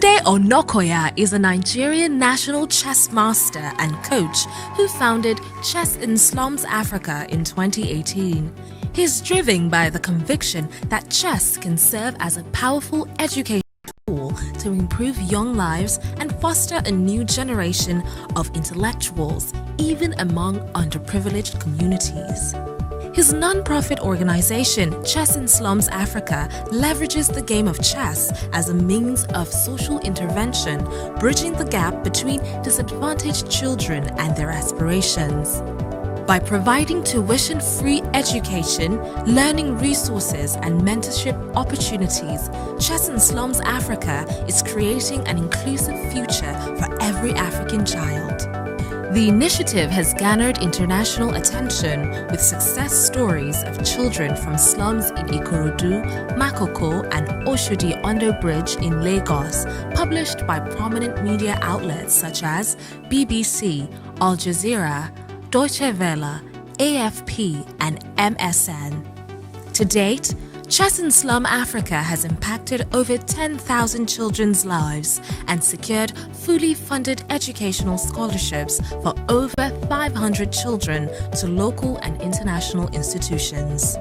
Tunde Onakoya is a Nigerian national chess master and coach who founded Chess in Slums Africa in 2018. He's driven by the conviction that chess can serve as a powerful educational tool to improve young lives and foster a new generation of intellectuals, even among underprivileged communities. His non-profit organization, Chess in Slums Africa, leverages the game of chess as a means of social intervention, bridging the gap between disadvantaged children and their aspirations. By providing tuition-free education, learning resources, and mentorship opportunities, Chess in Slums Africa is creating an inclusive future for every African child. The initiative has garnered international attention with success stories of children from slums in Ikorodu, Makoko, and Oshodi Ondo Bridge in Lagos, published by prominent media outlets such as BBC, Al Jazeera, Deutsche Welle, AFP, and MSN. To date, Chess in Slum Africa has impacted over 10,000 children's lives and secured fully funded educational scholarships for over 500 children to local and international institutions.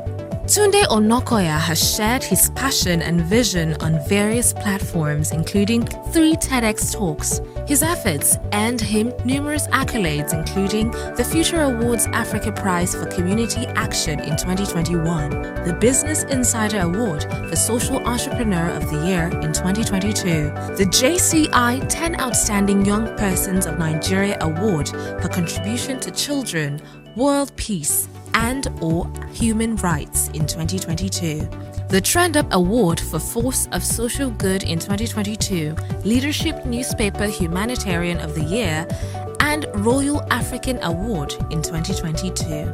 Tunde Onakoya has shared his passion and vision on various platforms, including 3 TEDx talks. His efforts earned him numerous accolades, including the Future Awards Africa Prize for Community Action in 2021, the Business Insider Award for Social Entrepreneur of the Year in 2022, the JCI 10 Outstanding Young Persons of Nigeria Award for contribution to children, world peace, and/or human rights in 2022, the Trend Up Award for Force of Social Good in 2022, Leadership Newspaper Humanitarian of the Year, and Royal African Award in 2022.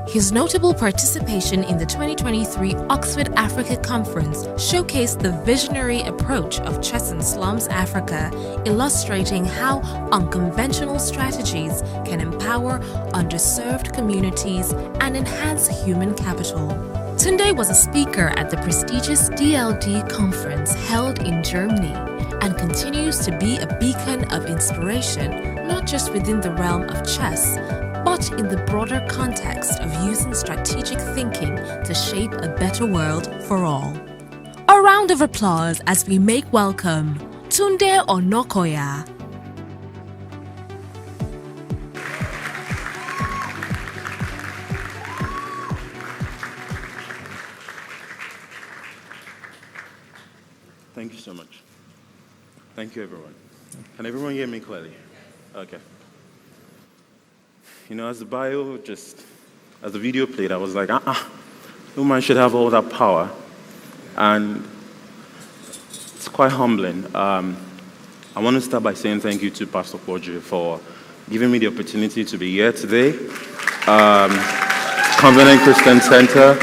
His notable participation in the 2023 Oxford Africa Conference showcased the visionary approach of Chess in Slums Africa, illustrating how unconventional strategies can empower underserved communities and enhance human capital. Tunde was a speaker at the prestigious DLD conference held in Germany and continues to be a beacon of inspiration, not just within the realm of chess, but in the broader context of using strategic thinking to shape a better world for all. A round of applause as we make welcome Tunde Onakoya. Thank you so much. Thank you, everyone. Can everyone hear me clearly? Okay. You know, as the video played, I was like, no man should have all that power. And it's quite humbling. I want to start by saying thank you to Pastor Kwadri for giving me the opportunity to be here today. Covenant Christian Center,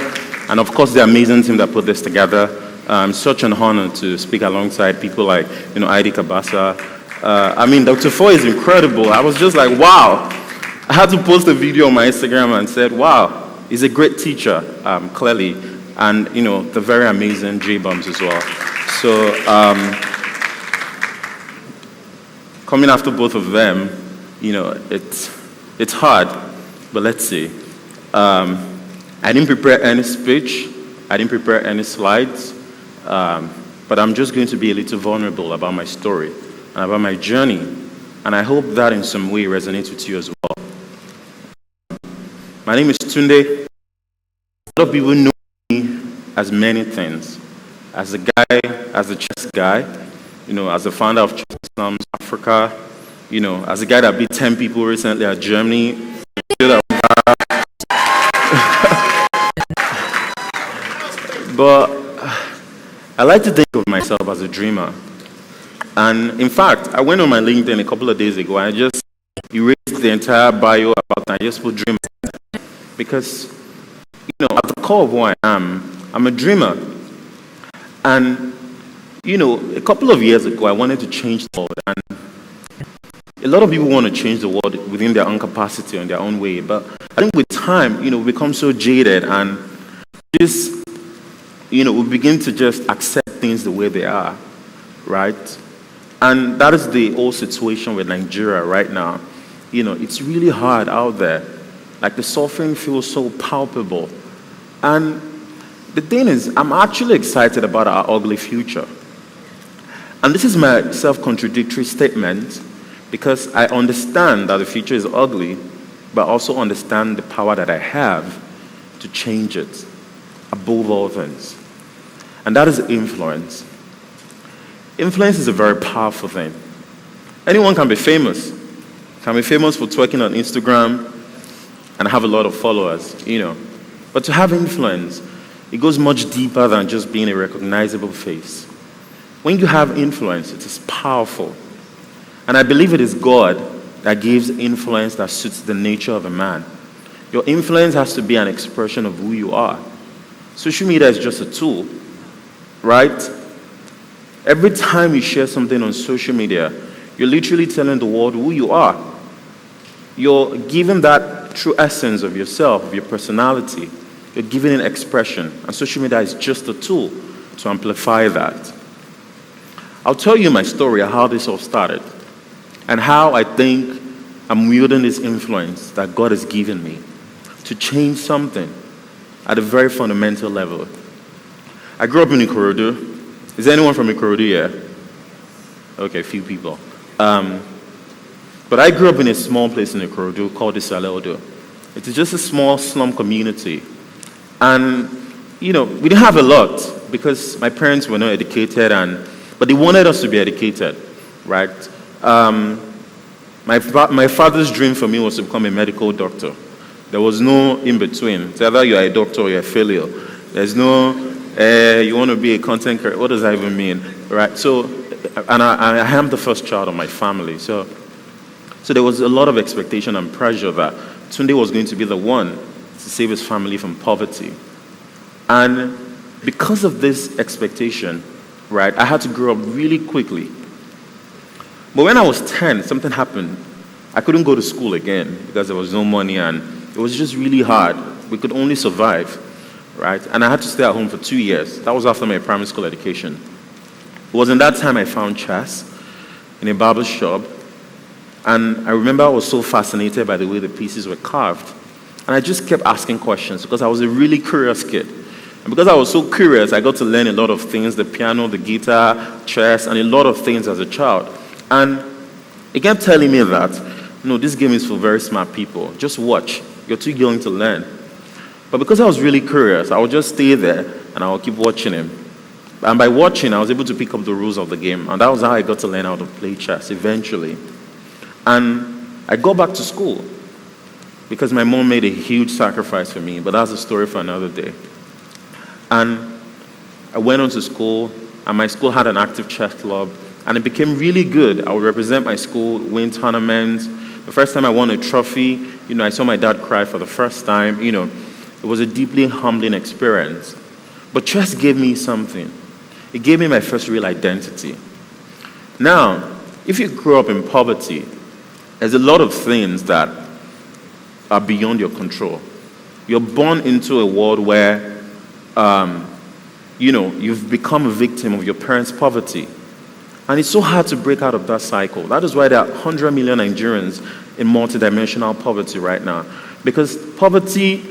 and of course the amazing team that put this together. Such an honor to speak alongside people like, Heidi Kabasa. Dr. Foy is incredible. I was just like, wow. I had to post a video on my Instagram and said, wow, he's a great teacher, clearly. And, the very amazing J-Bums as well. So, coming after both of them, it's hard, but let's see. I didn't prepare any speech. I didn't prepare any slides. But I'm just going to be a little vulnerable about my story and about my journey. And I hope that in some way resonates with you as well. My name is Tunde. A lot of people know me as many things. As a guy, as a chess guy, as a founder of Chess in Slums Africa, as a guy that beat 10 people recently at Germany. But I like to think of myself as a dreamer. And in fact, I went on my LinkedIn a couple of days ago and I just erased the entire bio about that. I just put dreamer. Because, at the core of who I am, I'm a dreamer. And, a couple of years ago, I wanted to change the world. And a lot of people want to change the world within their own capacity, in their own way. But I think with time, we become so jaded and just, we begin to just accept things the way they are, right? And that is the whole situation with Nigeria right now. It's really hard out there. Like the suffering feels so palpable. And the thing is, I'm actually excited about our ugly future. And this is my self-contradictory statement because I understand that the future is ugly, but I also understand the power that I have to change it above all things. And that is influence. Influence is a very powerful thing. Anyone can be famous. Can be famous for twerking on Instagram and have a lot of followers, But to have influence, it goes much deeper than just being a recognizable face. When you have influence, it is powerful. And I believe it is God that gives influence that suits the nature of a man. Your influence has to be an expression of who you are. Social media is just a tool, right? Every time you share something on social media, you're literally telling the world who you are. You're giving that true essence of yourself, of your personality. You're giving it expression. And social media is just a tool to amplify that. I'll tell you my story of how this all started and how I think I'm wielding this influence that God has given me to change something at a very fundamental level. I grew up in Ikorodu. Is anyone from Ikorodu here? Okay, a few people. But I grew up in a small place in Ikorodu called Isaleodo. It is just a small slum community. And, we didn't have a lot because my parents were not educated, but they wanted us to be educated, right? My father's dream for me was to become a medical doctor. There was no in-between. It's either you're a doctor or you're a failure. There's no, you want to be a content creator. What does that even mean, right? So, and I am the first child of my family. So there was a lot of expectation and pressure that Tunde was going to be the one to save his family from poverty. And because of this expectation, right, I had to grow up really quickly. But when I was 10, something happened. I couldn't go to school again because there was no money and it was just really hard. We could only survive, right? And I had to stay at home for 2 years. That was after my primary school education. It was in that time I found chess in a barber shop. And I remember I was so fascinated by the way the pieces were carved. And I just kept asking questions because I was a really curious kid. And because I was so curious, I got to learn a lot of things, the piano, the guitar, chess, and a lot of things as a child. And it kept telling me that, no, this game is for very smart people. Just watch. You're too young to learn. But because I was really curious, I would just stay there and I would keep watching him. And by watching, I was able to pick up the rules of the game. And that was how I got to learn how to play chess eventually. And I got back to school because my mom made a huge sacrifice for me. But that's a story for another day. And I went on to school, and my school had an active chess club. And it became really good. I would represent my school, win tournaments. The first time I won a trophy, I saw my dad cry for the first time. It was a deeply humbling experience. But chess gave me something. It gave me my first real identity. Now, if you grew up in poverty, there's a lot of things that are beyond your control. You're born into a world where, you've become a victim of your parents' poverty. And it's so hard to break out of that cycle. That is why there are 100 million Nigerians in multidimensional poverty right now. Because poverty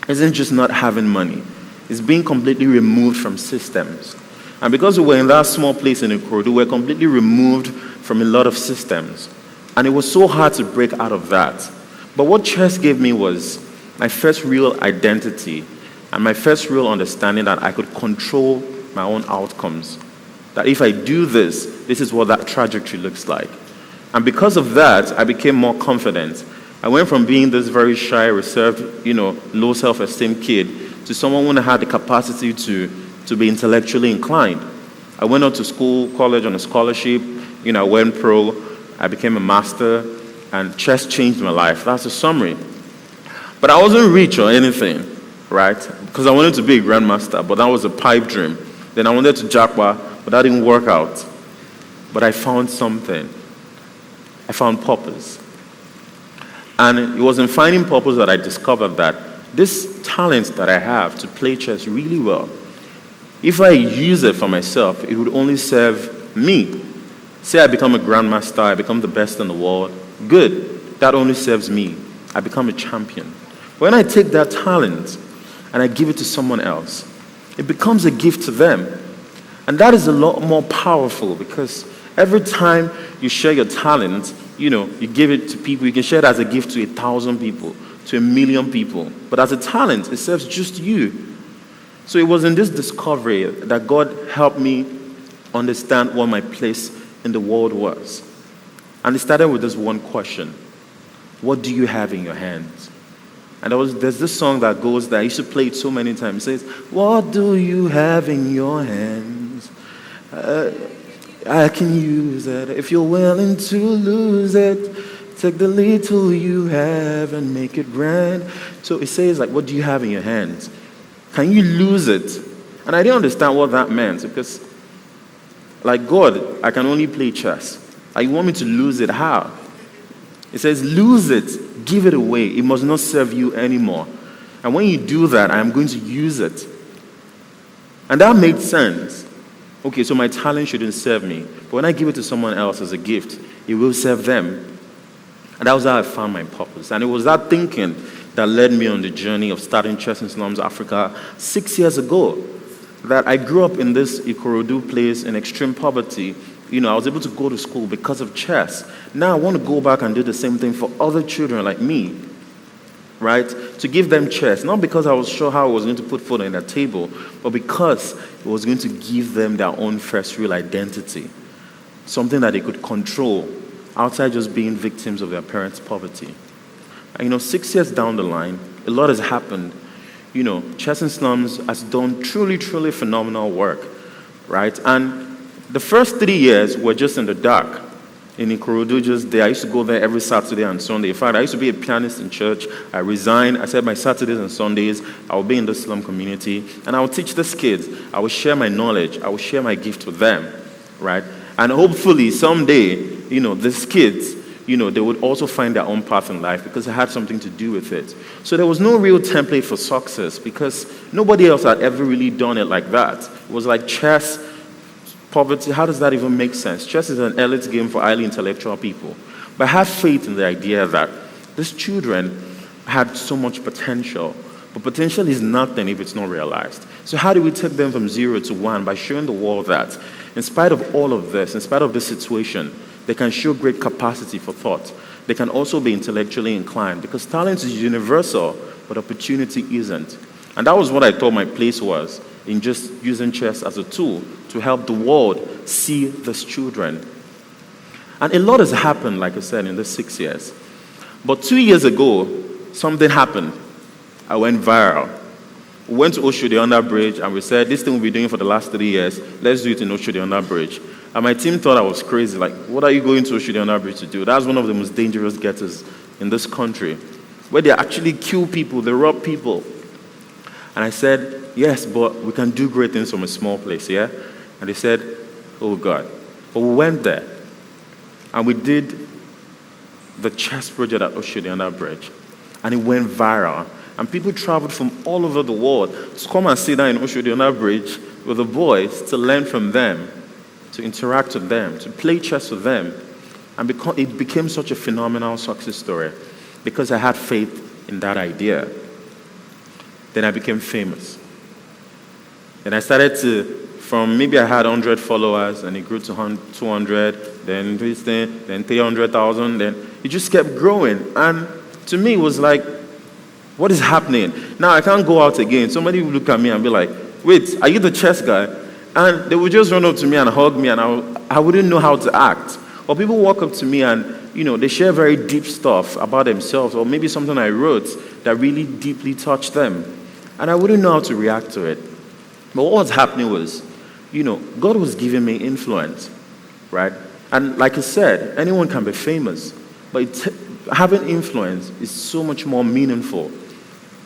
isn't just not having money. It's being completely removed from systems. And because we were in that small place in Ikorodu, we were completely removed from a lot of systems. And it was so hard to break out of that. But what chess gave me was my first real identity and my first real understanding that I could control my own outcomes. That if I do this, this is what that trajectory looks like. And because of that, I became more confident. I went from being this very shy, reserved, low self-esteem kid to someone who had the capacity to be intellectually inclined. I went on to school, college on a scholarship. I went pro. I became a master. And chess changed my life. That's a summary. But I wasn't rich or anything, right? Because I wanted to be a grandmaster, but that was a pipe dream. Then I wanted to jackpot, but that didn't work out. But I found something. I found purpose. And it was in finding purpose that I discovered that this talent that I have to play chess really well, if I use it for myself, it would only serve me. Say I become a grandmaster, I become the best in the world. Good. That only serves me. I become a champion. When I take that talent and I give it to someone else, it becomes a gift to them. And that is a lot more powerful because every time you share your talent, you give it to people. You can share it as a gift to 1,000 people, to 1,000,000 people. But as a talent, it serves just you. So it was in this discovery that God helped me understand what my place in the world was. And it started with this one question: what do you have in your hands? And there's this song that goes there. I used to play it so many times. It says, what do you have in your hands? I can use it. If you're willing to lose it, take the little you have and make it grand. So it says, like, what do you have in your hands? Can you lose it? And I didn't understand what that meant because, like, God, I can only play chess. You want me to lose it? How? It says, lose it, give it away. It must not serve you anymore. And when you do that, I am going to use it. And that made sense. Okay, so my talent shouldn't serve me. But when I give it to someone else as a gift, it will serve them. And that was how I found my purpose. And it was that thinking that led me on the journey of starting Chess in Slums Africa 6 years ago. That I grew up in this Ikorodu place in extreme poverty. I was able to go to school because of chess. Now I want to go back and do the same thing for other children like me, right? To give them chess, not because I was sure how I was going to put food on their table, but because it was going to give them their own first real identity, something that they could control outside just being victims of their parents' poverty. And 6 years down the line, a lot has happened. Chess in Slums has done truly, truly phenomenal work, right? And the first 3 years were just in the dark. In Ikorodu, just there. I used to go there every Saturday and Sunday. In fact, I used to be a pianist in church. I resigned. I said my Saturdays and Sundays, I would be in the slum community. And I would teach these kids. I would share my knowledge. I would share my gift with them, right? And hopefully someday, these kids, they would also find their own path in life because I had something to do with it. So there was no real template for success because nobody else had ever really done it like that. It was like chess, poverty. How does that even make sense? Chess is an elite game for highly intellectual people. But I have faith in the idea that these children had so much potential. But potential is nothing if it's not realized. So how do we take them from 0 to 1? By showing the world that in spite of all of this, in spite of this situation, they can show great capacity for thought. They can also be intellectually inclined because talent is universal, but opportunity isn't. And that was what I thought my place was, in just using chess as a tool to help the world see these children. And a lot has happened, like I said, in these 6 years. But 2 years ago, something happened. I went viral. We went to Oshodi Under Bridge and we said, this thing we'll be doing for the last 3 years, let's do it in Oshodi Under Bridge. And my team thought I was crazy. Like, what are you going to Oshodi Under Bridge to do? That's one of the most dangerous ghettos in this country, where they actually kill people, they rob people. And I said, yes, but we can do great things from a small place, yeah? And they said, oh God. But we went there, and we did the chess project at Oshodi Under Bridge, and it went viral. And people traveled from all over the world to come and sit down in Oshodi Under Bridge with the boys to learn from them, to interact with them, to play chess with them. And it became such a phenomenal success story because I had faith in that idea. Then I became famous. Then I started from maybe I had 100 followers and it grew to 200, then this thing, then 300,000, then it just kept growing. And to me, it was like, what is happening? Now I can't go out again. Somebody would look at me and be like, wait, are you the chess guy? And they would just run up to me and hug me and I wouldn't know how to act. Or people walk up to me and, they share very deep stuff about themselves or maybe something I wrote that really deeply touched them. And I wouldn't know how to react to it. But what was happening was, God was giving me influence, right? And like I said, anyone can be famous, but having influence is so much more meaningful.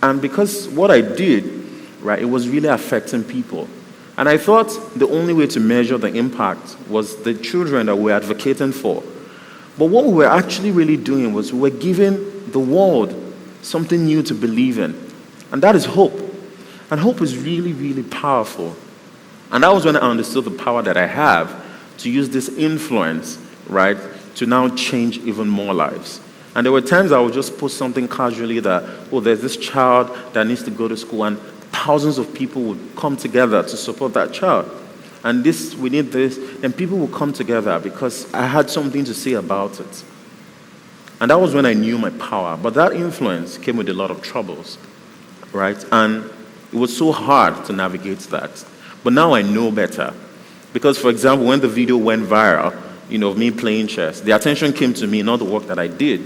And because what I did, right, it was really affecting people. And I thought the only way to measure the impact was the children that we were advocating for. But what we were actually really doing was we were giving the world something new to believe in. And that is hope. And hope is really, really powerful. And that was when I understood the power that I have to use this influence, right, to now change even more lives. And there were times I would just post something casually that, oh, there's this child that needs to go to school, and thousands of people would come together to support that child. And this, we need this, and people would come together because I had something to say about it. And that was when I knew my power. But that influence came with a lot of troubles, right? And it was so hard to navigate that. But now I know better. Because, for example, when the video went viral, of me playing chess, the attention came to me, not the work that I did.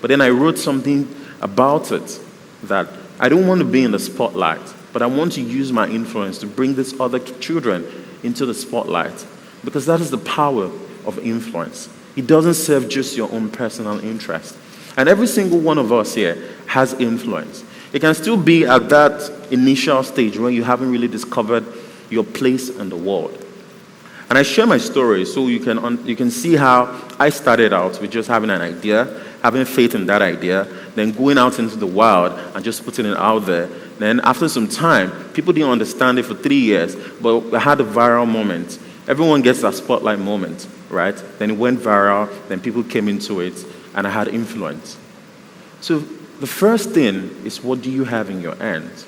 But then I wrote something about it, that I don't want to be in the spotlight, but I want to use my influence to bring these other children into the spotlight. Because that is the power of influence. It doesn't serve just your own personal interest. And every single one of us here has influence. It can still be at that initial stage where you haven't really discovered your place in the world. And I share my story so you can see how I started out with just having an idea, having faith in that idea, then going out into the wild and just putting it out there. Then after some time, people didn't understand it for 3 years, but I had a viral moment. Everyone gets that spotlight moment, right? Then it went viral, then people came into it, and I had influence. So the first thing is, what do you have in your hands?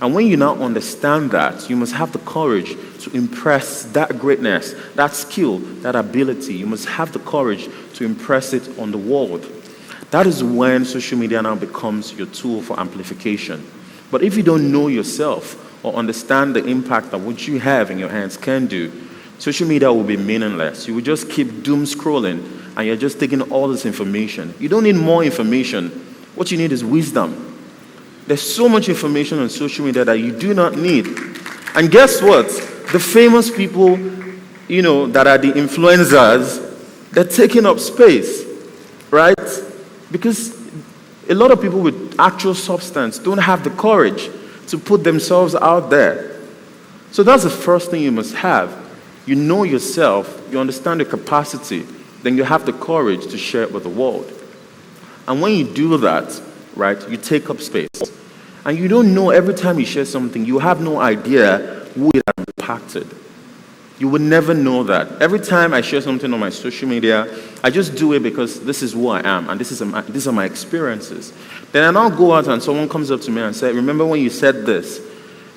And when you now understand that, you must have the courage to impress that greatness, that skill, that ability. You must have the courage to impress it on the world. That is when social media now becomes your tool for amplification. But if you don't know yourself or understand the impact that what you have in your hands can do, social media will be meaningless. You will just keep doom scrolling, and you're just taking all this information. You don't need more information. What you need is wisdom. There's so much information on social media that you do not need. And guess what? The famous people, that are the influencers, they're taking up space, right? Because a lot of people with actual substance don't have the courage to put themselves out there. So that's the first thing you must have. You know yourself, you understand your capacity, then you have the courage to share it with the world. And when you do that, right, you take up space. And you don't know, every time you share something, you have no idea who it has impacted. You would never know that. Every time I share something on my social media, I just do it because this is who I am, and these are my experiences. Then I now go out and someone comes up to me and says, remember when you said this?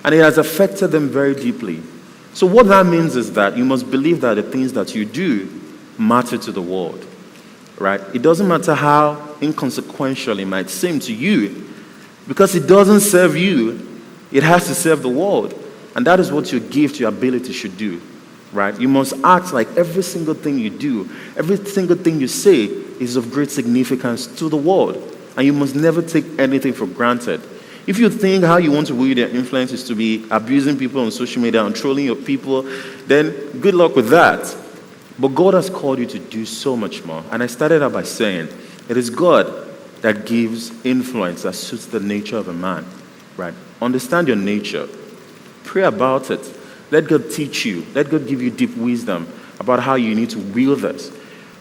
And it has affected them very deeply. So what that means is that you must believe that the things that you do matter to the world, right? It doesn't matter how inconsequential it might seem to you, because it doesn't serve you, it has to serve the world. And that is what your gift, your ability should do, right? You must act like every single thing you do, every single thing you say is of great significance to the world. And you must never take anything for granted. If you think how you want to wield your influence is to be abusing people on social media and trolling your people, then good luck with that. But God has called you to do so much more. And I started out by saying, it is God that gives influence that suits the nature of a man, right? Understand your nature. Pray about it. Let God teach you. Let God give you deep wisdom about how you need to wield this.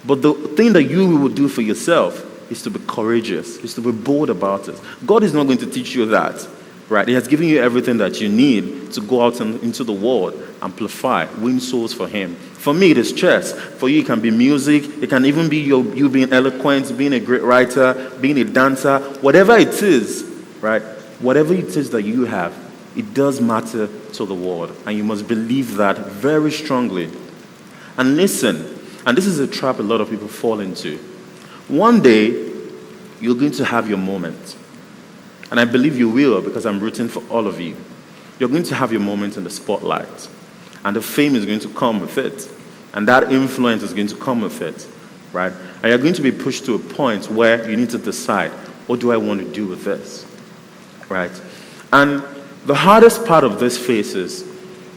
But the thing that you will do for yourself is to be courageous, is to be bold about it. God is not going to teach you that, right? He has given you everything that you need to go out into the world, amplify, win souls for Him. For me, it is chess. For you, it can be music. It can even be you being eloquent, being a great writer, being a dancer. Whatever it is, right? Whatever it is that you have, it does matter to the world. And you must believe that very strongly. And listen, and this is a trap a lot of people fall into. One day, you're going to have your moment. And I believe you will, because I'm rooting for all of you. You're going to have your moment in the spotlight. And the fame is going to come with it. And that influence is going to come with it, right? And you're going to be pushed to a point where you need to decide, what do I want to do with this, right? And the hardest part of this phase is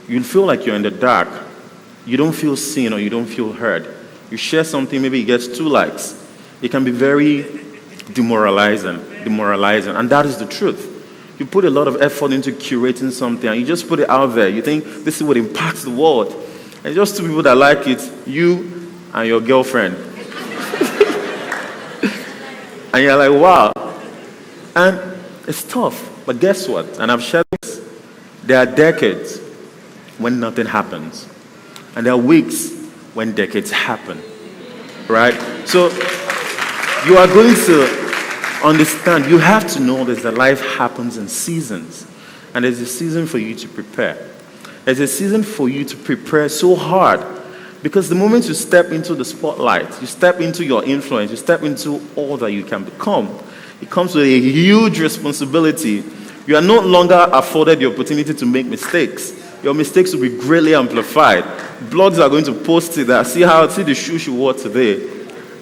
you'll feel like you're in the dark. You don't feel seen or you don't feel heard. You share something, maybe it gets 2 likes. It can be very demoralizing. And that is the truth. You put a lot of effort into curating something and you just put it out there. You think this is what impacts the world. And just 2 people that like it, you and your girlfriend. And you're like, wow. And it's tough. But guess what? And I've shared this. There are decades when nothing happens. And there are weeks when decades happen, right? So you are going to understand, you have to know this, that life happens in seasons. And there's a season for you to prepare. There's a season for you to prepare so hard. Because the moment you step into the spotlight, you step into your influence, you step into all that you can become, it comes with a huge responsibility. You are no longer afforded the opportunity to make mistakes. Your mistakes will be greatly amplified. Blogs are going to post it there. See the shoe she wore today,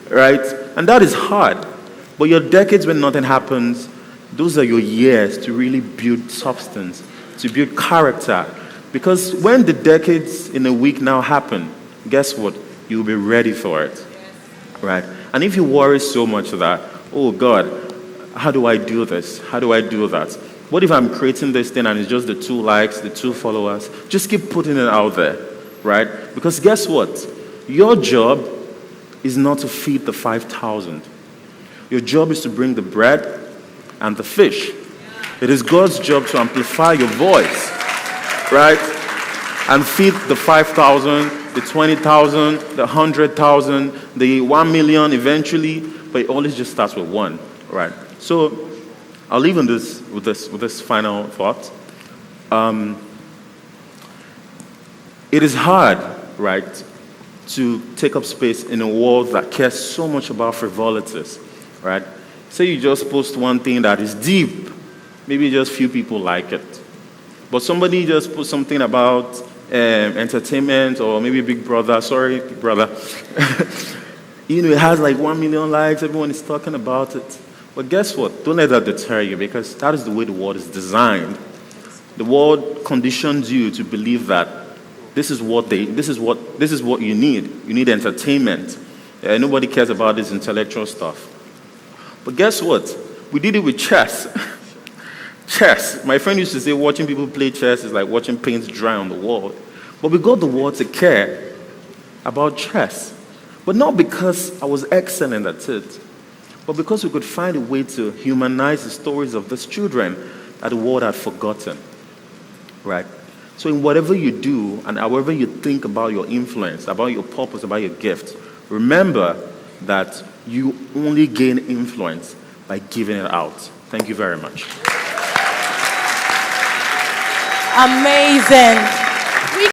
right? And that is hard. But your decades when nothing happens, those are your years to really build substance, to build character. Because when the decades in a week now happen, guess what? You'll be ready for it, right? And if you worry so much that, oh God, how do I do this? How do I do that? What if I'm creating this thing and it's just the 2 likes, the 2 followers? Just keep putting it out there, right? Because guess what? Your job is not to feed the 5,000. Your job is to bring the bread and the fish. It is God's job to amplify your voice, right? And feed the 5,000, the 20,000, the 100,000, the 1 million eventually, but it always just starts with 1, right? So I'll leave on this with this final thought. It is hard, right, to take up space in a world that cares so much about frivolities, right? Say you just post one thing that is deep, maybe just few people like it. But somebody just put something about entertainment or maybe Big Brother, it has like 1 million likes, everyone is talking about it. But guess what? Don't let that deter you, because that is the way the world is designed. The world conditions you to believe that this is what you need. You need entertainment. Nobody cares about this intellectual stuff. But guess what? We did it with chess. Chess. My friend used to say watching people play chess is like watching paint dry on the wall. But we got the world to care about chess. But not because I was excellent at it, but because we could find a way to humanize the stories of these children that the world had forgotten, right? So in whatever you do and however you think about your influence, about your purpose, about your gift, remember that you only gain influence by giving it out. Thank you very much. Amazing.